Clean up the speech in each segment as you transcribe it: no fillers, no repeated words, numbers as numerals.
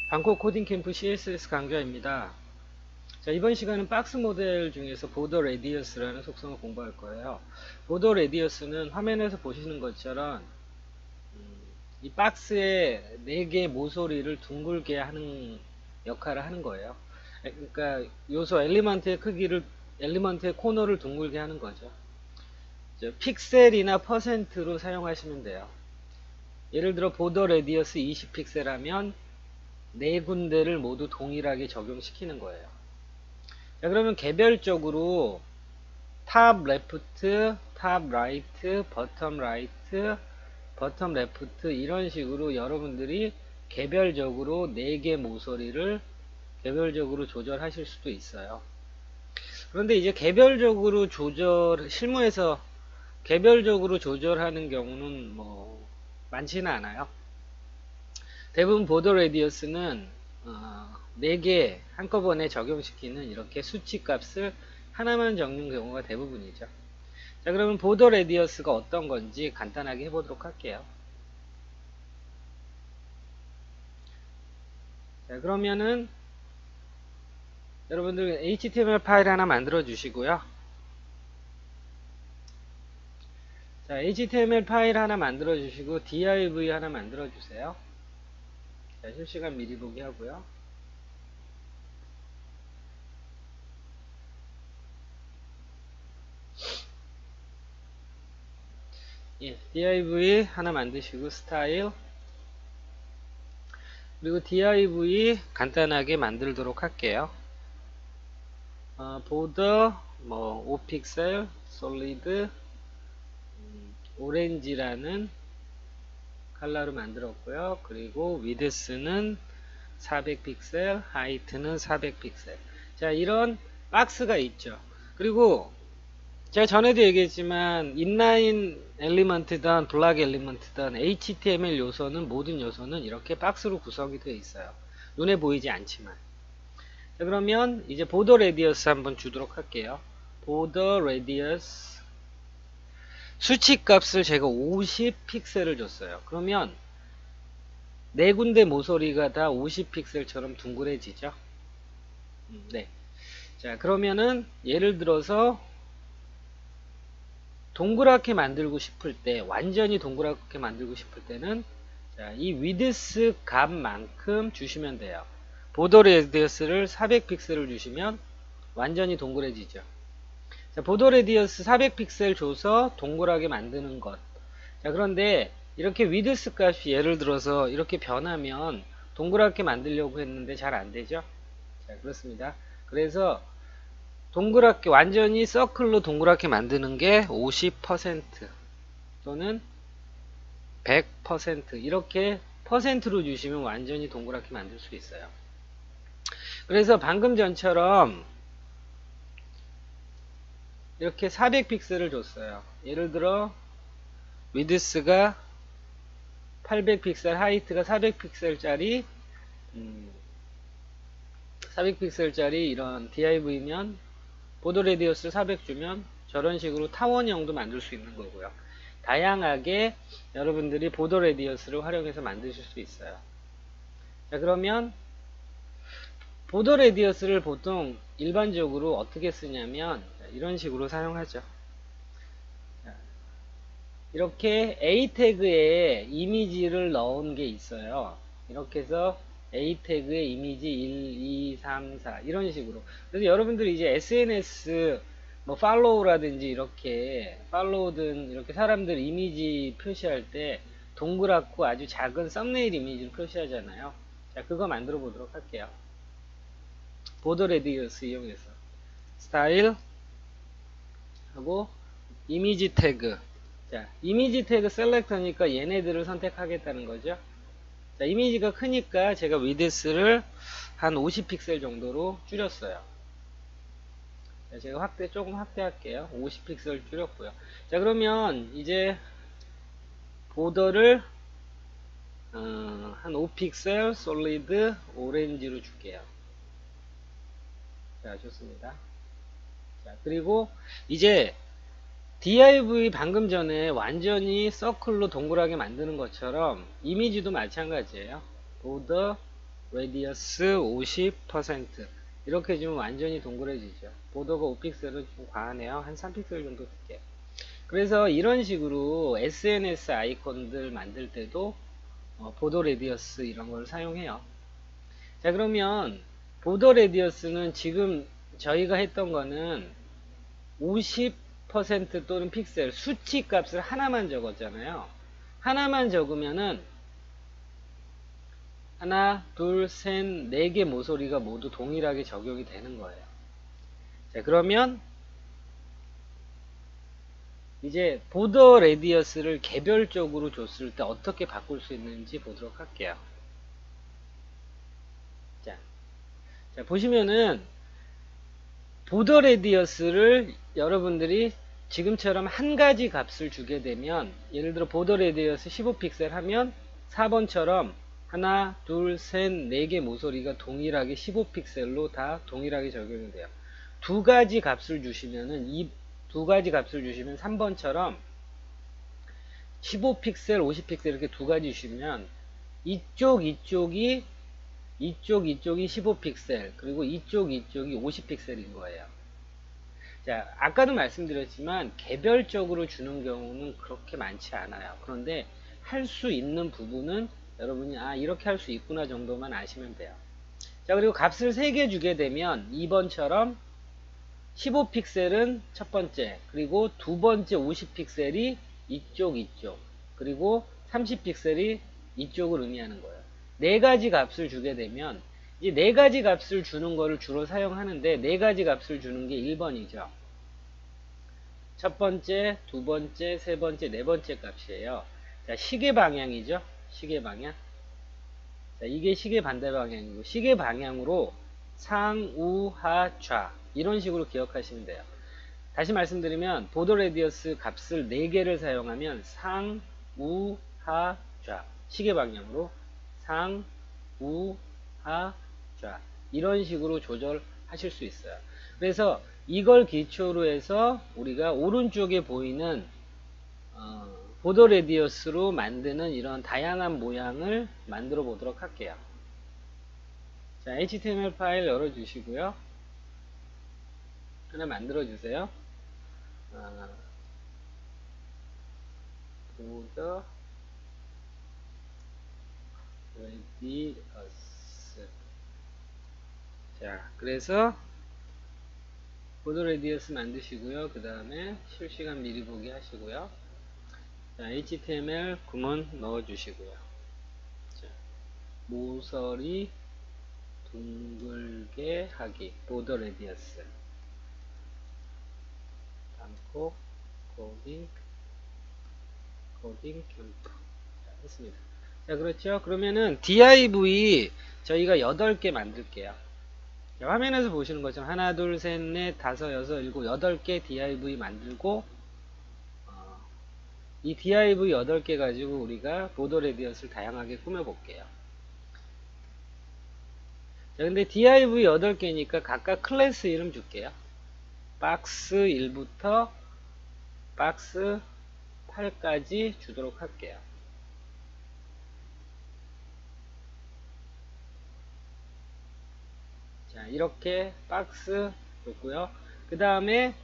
방콕 코딩 캠프 CSS 강좌입니다. 자, 이번 시간은 박스 모델 중에서 보더 레디어스라는 속성을 공부할 거예요. 보더 레디어스는 화면에서 보시는 것처럼 이 박스에 4개의 모서리를 둥글게 하는 역할을 하는 거예요. 그러니까 요소 엘리먼트의 크기를 엘리먼트의 코너를 둥글게 하는 거죠. 픽셀이나 퍼센트로 사용하시면 돼요. 예를 들어 보더 레디어스 20픽셀 하면 4군데를 모두 동일하게 적용시키는 거예요. 자, 그러면 개별적으로 탑 레프트, 탑 라이트, 버텀 라이트, 버텀 레프트 이런 식으로 여러분들이 개별적으로 4개 모서리를 개별적으로 조절하실 수도 있어요. 그런데 이제 개별적으로 실무에서 개별적으로 조절하는 경우는 뭐 많지는 않아요. 대부분 보더 레디어스는 4개 한꺼번에 적용시키는 이렇게 수치 값을 하나만 적는 경우가 대부분이죠. 자, 그러면 보더 레디어스가 어떤 건지 간단하게 해보도록 할게요. 자, 그러면은 여러분들 HTML 파일 하나 만들어 주시고요. 자, HTML 파일 하나 만들어 주시고 div 하나 만들어 주세요. 자, 실시간 미리 보기 하고요. 예, div 하나 만드시고 스타일 그리고 div 간단하게 만들도록 할게요. 보더 뭐 5픽셀 솔리드 오렌지라는 컬러로 만들었고요. 그리고 위드스는 400픽셀, 하이트는 400픽셀. 자, 이런 박스가 있죠. 그리고 제가 전에도 얘기했지만 인라인 엘리먼트든 블락 엘리먼트든 HTML 요소는 모든 요소는 이렇게 박스로 구성이 되어 있어요. 눈에 보이지 않지만. 자, 그러면 이제 보더 레디어스 한번 주도록 할게요. 보더 레디어스 수치 값을 제가 50픽셀을 줬어요. 그러면 4군데 모서리가 다 50픽셀처럼 둥그레지죠. 네. 자, 그러면은 예를 들어서 동그랗게 만들고 싶을 때, 완전히 동그랗게 만들고 싶을 때는 자, 이 위드스 값만큼 주시면 돼요. 보더 레디어스를 400픽셀을 주시면 완전히 동그래지죠. 자, 보더 레디어스 400픽셀 줘서 동그랗게 만드는 것. 자, 그런데 이렇게 위드스 값이 예를 들어서 이렇게 변하면 동그랗게 만들려고 했는데 잘 안 되죠. 자, 그렇습니다. 그래서 동그랗게 완전히 서클로 동그랗게 만드는 게 50% 또는 100% 이렇게 퍼센트로 주시면 완전히 동그랗게 만들 수 있어요. 그래서 방금 전처럼 이렇게 400픽셀을 줬어요. 예를 들어 위드스가 800픽셀, 하이트가 400픽셀짜리 400픽셀짜리 이런 div면 보더 레디어스 400 주면 저런 식으로 타원형도 만들 수 있는 거고요. 다양하게 여러분들이 보더 레디어스를 활용해서 만드실 수 있어요. 자, 그러면 보더 레디어스를 보통 일반적으로 어떻게 쓰냐면 이런 식으로 사용하죠. 이렇게 A 태그에 이미지를 넣은 게 있어요. 이렇게 해서 A 태그에 이미지 1, 2, 3, 4 이런 식으로. 그래서 여러분들이 이제 SNS 뭐 팔로우라든지 이렇게 팔로우든 이렇게 사람들 이미지 표시할 때 동그랗고 아주 작은 썸네일 이미지를 표시하잖아요. 자, 그거 만들어 보도록 할게요. 보더 레디어스 이용해서 스타일 하고 이미지 태그. 자, 이미지 태그 셀렉터니까 얘네들을 선택하겠다는 거죠. 자, 이미지가 크니까 제가 위드스를 한 50픽셀 정도로 줄였어요. 자, 제가 조금 확대할게요. 50픽셀 줄였고요. 자, 그러면 이제 보더를 한 5픽셀 솔리드 오렌지로 줄게요. 자, 좋습니다. 자, 그리고 이제 div 방금 전에 완전히 서클로 동그랗게 만드는 것처럼 이미지도 마찬가지예요. 보더 레디어스 50% 이렇게 주면 완전히 동그래지죠. 보더가 5픽셀은 좀 과하네요. 한 3픽셀 정도 줄게요. 그래서 이런 식으로 SNS 아이콘들 만들 때도 보더 레디어스 이런 걸 사용해요. 자, 그러면 보더 레디어스는 지금 저희가 했던 거는 50% 또는 픽셀 수치 값을 하나만 적었잖아요. 하나만 적으면은 하나, 둘, 셋, 네 개 모서리가 모두 동일하게 적용이 되는 거예요. 자, 그러면 이제 보더 레디어스를 개별적으로 줬을 때 어떻게 바꿀 수 있는지 보도록 할게요. 자, 자 보시면은 보더 레디어스를 여러분들이 지금처럼 한 가지 값을 주게 되면 예를 들어 보더 레디어스 15픽셀 하면 4번처럼 하나, 둘, 셋, 네 개 모서리가 동일하게 15픽셀로 다 동일하게 적용이 돼요. 두 가지 값을 주시면은 이 두 가지 값을 주시면 3번처럼 15픽셀, 50픽셀 이렇게 두 가지 주시면 이쪽이 15픽셀 그리고 이쪽이 50픽셀인 거예요. 자, 아까도 말씀드렸지만 개별적으로 주는 경우는 그렇게 많지 않아요. 그런데 할 수 있는 부분은 여러분이 이렇게 할 수 있구나 정도만 아시면 돼요. 자, 그리고 값을 3개 주게 되면 2번처럼 15픽셀은 첫 번째, 그리고 두 번째 50픽셀이 이쪽, 그리고 30픽셀이 이쪽을 의미하는 거예요. 네 가지 값을 주게 되면 이제 네 가지 값을 주는 거를 주로 사용하는데 네 가지 값을 주는 게 1번이죠. 첫 번째, 두 번째, 세 번째, 네 번째 값이에요. 자, 시계 방향이죠. 시계 방향. 자, 이게 시계 반대 방향이고 시계 방향으로 상, 우, 하, 좌 이런 식으로 기억하시면 돼요. 다시 말씀드리면 보더 레디어스 값을 4개를 사용하면 상, 우, 하, 좌 시계 방향으로 상, 우, 하, 좌 이런 식으로 조절하실 수 있어요. 그래서 이걸 기초로 해서 우리가 오른쪽에 보이는 보더 레디어스로 만드는 이런 다양한 모양을 만들어 보도록 할게요. 자, HTML 파일 열어주시고요. 하나 만들어 주세요. 보더 레디어스. 자, 그래서 보더 레디어스 만드시고요. 그 다음에 실시간 미리 보기 하시고요. 자, HTML 구문 넣어주시고요. 자, 모서리 둥글게 하기 보더 레디어스 단코 코딩 캠프. 자, 했습니다. 자, 그렇죠. 그러면은 div 저희가 8개 만들게요. 자, 화면에서 보시는 것처럼 하나, 둘, 셋, 넷, 다섯, 여섯, 일곱, 8개 div 만들고 이 div 8개 가지고 우리가 보더 레디어스를 다양하게 꾸며 볼게요. 자, 근데 div 8개니까 각각 클래스 이름 줄게요. 박스 1부터 박스 8까지 주도록 할게요. 자, 이렇게 박스 줬고요. 그 다음에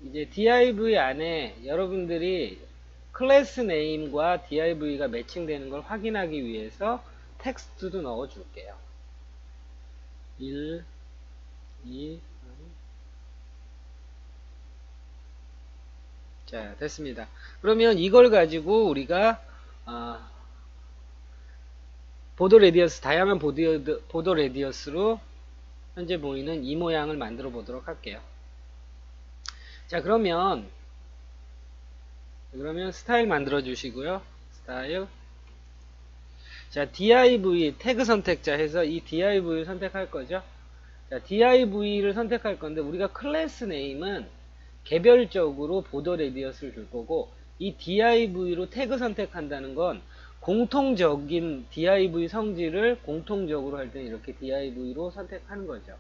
이제 div 안에 여러분들이 클래스 네임과 div가 매칭되는 걸 확인하기 위해서 텍스트도 넣어 줄게요. 1, 2, 3. 자, 됐습니다. 그러면 이걸 가지고 우리가 보더 레디어스, 다양한 보더 레디어스로 현재 보이는 이 모양을 만들어 보도록 할게요. 자, 그러면 스타일 만들어 주시고요. 스타일. 자, div 태그 선택자 해서 이 div를 선택할 거죠. 자, div를 선택할 건데 우리가 클래스 네임은 개별적으로 보더 레디어스를 줄 거고 이 div로 태그 선택한다는 건 공통적인 div 성질을 공통적으로 할 때는 이렇게 div로 선택하는 거죠.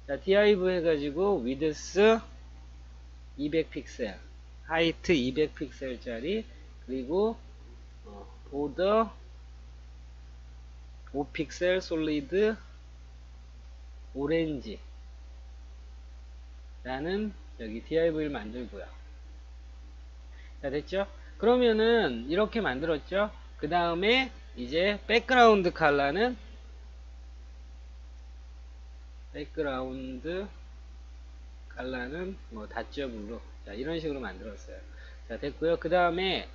자, div 해가지고 width 200픽셀, height 200픽셀짜리 그리고 border 5픽셀 솔리드 오렌지 라는 여기 div를 만들고요. 자, 됐죠? 그러면은 이렇게 만들었죠? 그 다음에 이제 백그라운드 컬러는 뭐 닷죠 블루. 자, 이런 식으로 만들었어요. 자, 됐고요. 그 다음에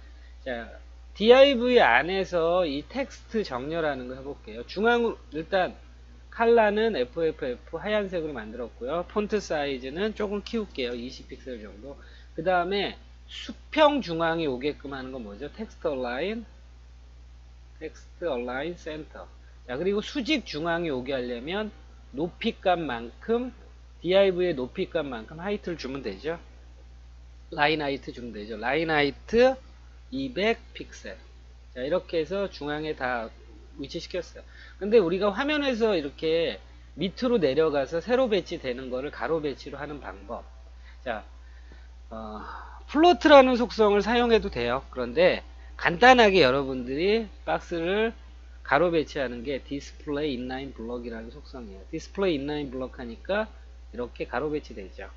자, div 안에서 이 텍스트 정렬하는 거 해볼게요. 중앙으로 일단 컬러는 FFF 하얀색으로 만들었고요. 폰트 사이즈는 조금 키울게요. 20픽셀 정도. 그 다음에 수평 중앙에 오게끔 하는 건 뭐죠? 텍스트 얼라인 센터. 자, 그리고 수직 중앙에 오게 하려면 높이값만큼 div의 높이값만큼 하이트를 주면 되죠. 라인 하이트 주면 되죠. 라인 하이트 200픽셀. 자, 이렇게 해서 중앙에 다 위치시켰어요. 근데 우리가 화면에서 이렇게 밑으로 내려가서 세로 배치되는 거를 가로 배치로 하는 방법. 자, 플로트라는 속성을 사용해도 돼요. 그런데 간단하게 여러분들이 박스를 가로 배치하는 게 디스플레이 인라인 블럭이라는 속성이에요. 디스플레이 인라인 블럭 하니까 이렇게 가로 배치되죠.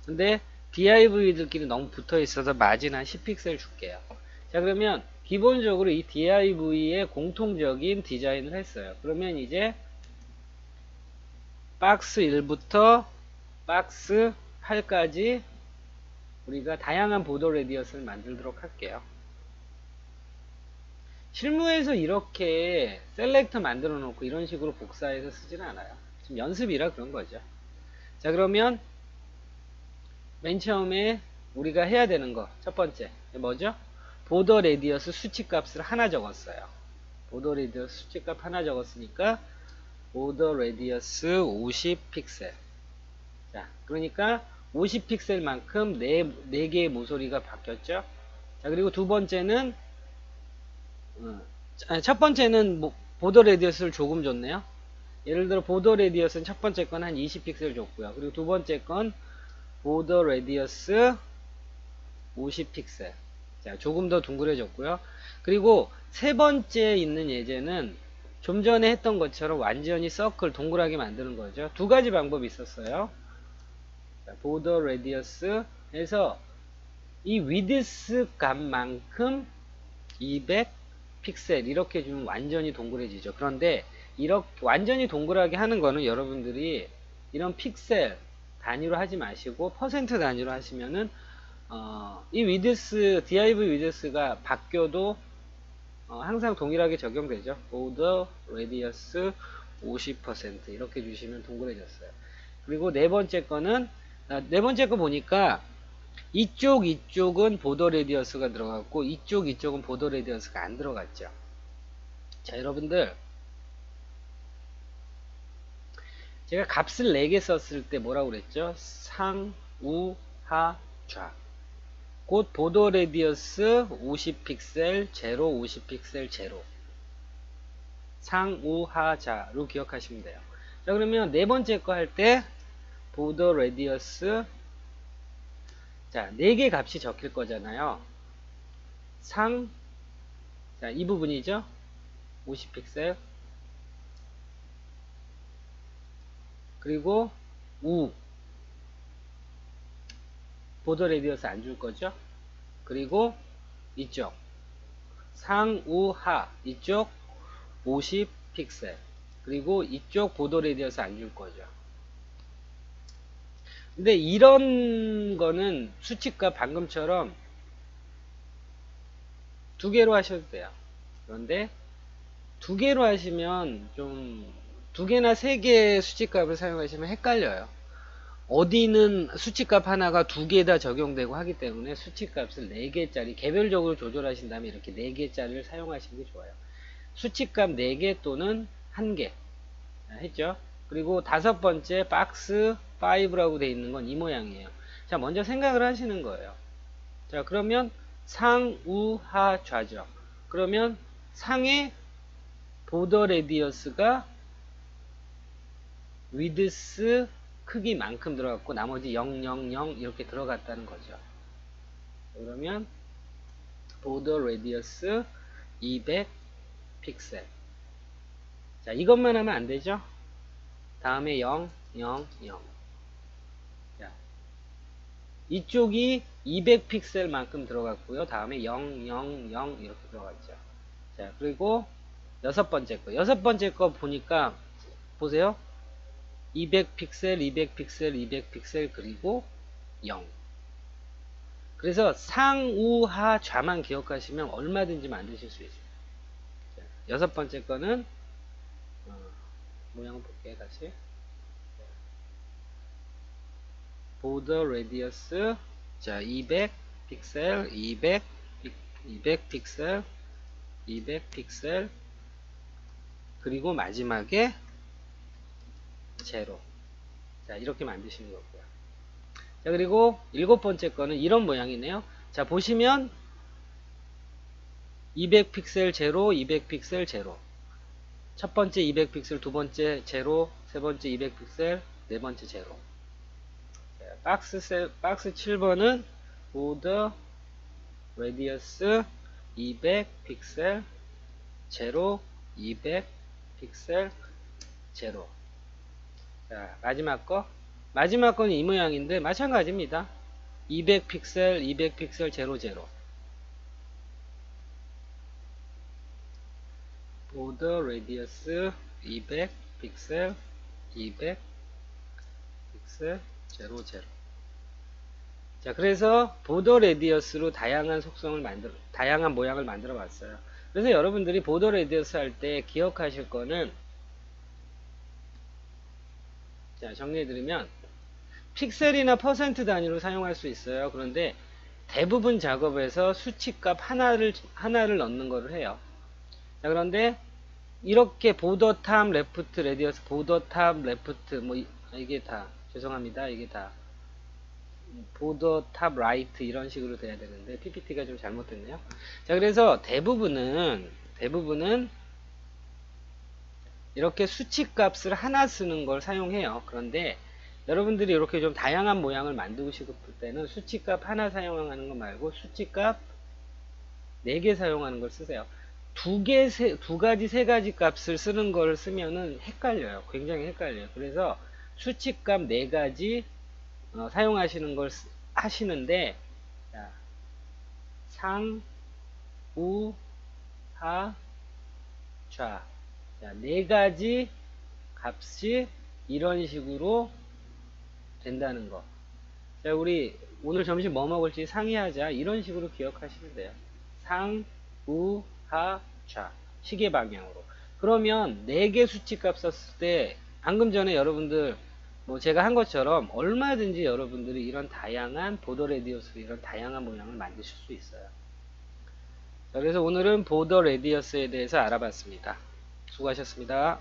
근데 div들끼리 너무 붙어 있어서 마진 한 10픽셀 줄게요. 자, 그러면 기본적으로 이 div의 공통적인 디자인을 했어요. 그러면 이제 박스 1부터 박스 8까지 우리가 다양한 보더 레디어스를 만들도록 할게요. 실무에서 이렇게 셀렉터 만들어 놓고 이런 식으로 복사해서 쓰지는 않아요. 지금 연습이라 그런 거죠. 자, 그러면 맨 처음에 우리가 해야 되는 거 첫 번째 뭐죠? 보더 레디어스 수치값을 하나 적었어요. 보더 레디어스 수치값 하나 적었으니까 보더 레디어스 50픽셀. 자, 그러니까 50픽셀만큼 4개의 모서리가 바뀌었죠. 자, 그리고 두 번째는 첫 번째는 보더 레디어스를 조금 줬네요. 예를 들어 보더 레디어스는 첫 번째 건 한 20픽셀 줬고요. 그리고 두 번째 건 보더 레디어스 50픽셀. 자, 조금 더 둥그레졌고요. 그리고 세 번째 있는 예제는 좀 전에 했던 것처럼 완전히 서클 동그랗게 만드는 거죠. 두 가지 방법이 있었어요. 보더 레디어스 해서 이 위드스 값만큼 200픽셀 이렇게 주면 완전히 동그래지죠. 그런데 이렇게 완전히 동그랗게 하는 거는 여러분들이 이런 픽셀 단위로 하지 마시고 퍼센트 단위로 하시면은 이 위드스 div 위드스가 바뀌어도 항상 동일하게 적용되죠. 보더 레디어스 50% 이렇게 주시면 동그래졌어요. 그리고 네 번째 거는 네 번째 거 보니까 이쪽은 보더 레디어스가 들어갔고 이쪽은 보더 레디어스가 안 들어갔죠. 자, 여러분들 제가 값을 4개 썼을 때 뭐라고 그랬죠? 상, 우, 하, 좌. 곧 보더 레디어스 50픽셀, 제로 50픽셀, 제로. 상, 우, 하, 좌로 기억하시면 돼요. 자, 그러면 네 번째 거 할 때 보더 레디어스 자, 4개 값이 적힐 거잖아요. 상, 자, 이 부분이죠. 50픽셀. 그리고 우. 보더 레디어스 안 줄 거죠. 그리고 이쪽. 상, 우, 하. 이쪽 50픽셀. 그리고 이쪽 보더 레디어스 안 줄 거죠. 근데 이런 거는 수치값 방금처럼 2개로 하셔도 돼요. 그런데 2개로 하시면 좀 2개나 3개의 수치값을 사용하시면 헷갈려요. 어디는 수치값 하나가 2개 다 적용되고 하기 때문에 수치값을 4개짜리 개별적으로 조절하신 다음에 이렇게 4개짜리를 사용하시는 게 좋아요. 수치값 4개 또는 1개 했죠. 그리고 다섯 번째 박스 5라고 되어 있는 건 이 모양이에요. 자, 먼저 생각을 하시는 거예요. 자, 그러면 상, 우, 하, 좌죠. 그러면 상의 보더 레디어스가 위드스 크기만큼 들어갔고 나머지 0, 0, 0 이렇게 들어갔다는 거죠. 그러면 보더 레디어스 200 픽셀. 자, 이것만 하면 안 되죠? 다음에 0, 0, 0. 자, 이쪽이 200픽셀만큼 들어갔고요. 다음에 0, 0, 0 이렇게 들어갔죠. 자, 그리고 여섯 번째 거. 여섯 번째 거 보니까 보세요. 200픽셀, 200픽셀, 200픽셀 그리고 0. 그래서 상우하 좌만 기억하시면 얼마든지 만드실 수 있어요. 자, 여섯 번째 거는 모양 볼게요. 다시. 보더 레디어스 자 200 픽셀 200 픽셀 200 픽셀 그리고 마지막에 제로. 자 이렇게 만드시는 거고요. 자 그리고 일곱 번째 거는 이런 모양이네요. 자 보시면 200 픽셀 제로 200 픽셀 제로. 첫 번째 200 픽셀, 두 번째 제로, 세 번째 200 픽셀, 네 번째 제로. 박스 7번은 보더 레디어스 200 픽셀 제로 200 픽셀 제로. 자 마지막 거는 이 모양인데 마찬가지입니다. 200 픽셀 200 픽셀 제로 제로. 보더 레디어스 200 픽셀 200 픽셀 제로 제로. 자, 그래서 보더 레디어스로 다양한 모양을 만들어 봤어요. 그래서 여러분들이 보더 레디어스 할 때 기억하실 거는, 자, 정리해드리면, 픽셀이나 퍼센트 단위로 사용할 수 있어요. 그런데 대부분 작업에서 수치값 하나를 넣는 거를 해요. 자, 그런데 이렇게 보더 탑 레프트 레디어스, 보더 탑 레프트, 이게 다, 죄송합니다. 이게 다. 보더 탑 라이트 이런 식으로 돼야 되는데 PPT가 좀 잘못됐네요. 자 그래서 대부분은 이렇게 수치 값을 하나 쓰는 걸 사용해요. 그런데 여러분들이 이렇게 좀 다양한 모양을 만들고 싶을 때는 수치 값 하나 사용하는 거 말고 수치 값 4개 사용하는 걸 쓰세요. 두 가지, 세 가지 값을 쓰는 걸 쓰면은 헷갈려요. 굉장히 헷갈려요. 그래서 수치값 4가지 사용하시는 걸 하시는데, 자, 상, 우, 하, 좌. 자, 4가지 값이 이런 식으로 된다는 거. 자, 우리 오늘 점심 뭐 먹을지 상의하자. 이런 식으로 기억하시면 돼요. 상, 우, 하, 좌. 시계 방향으로. 그러면 4개 수치 값 썼을 때, 방금 전에 여러분들 제가 한 것처럼 얼마든지 여러분들이 이런 다양한 보더 레디어스 이런 다양한 모양을 만드실 수 있어요. 자, 그래서 오늘은 보더 레디어스에 대해서 알아봤습니다. 수고하셨습니다.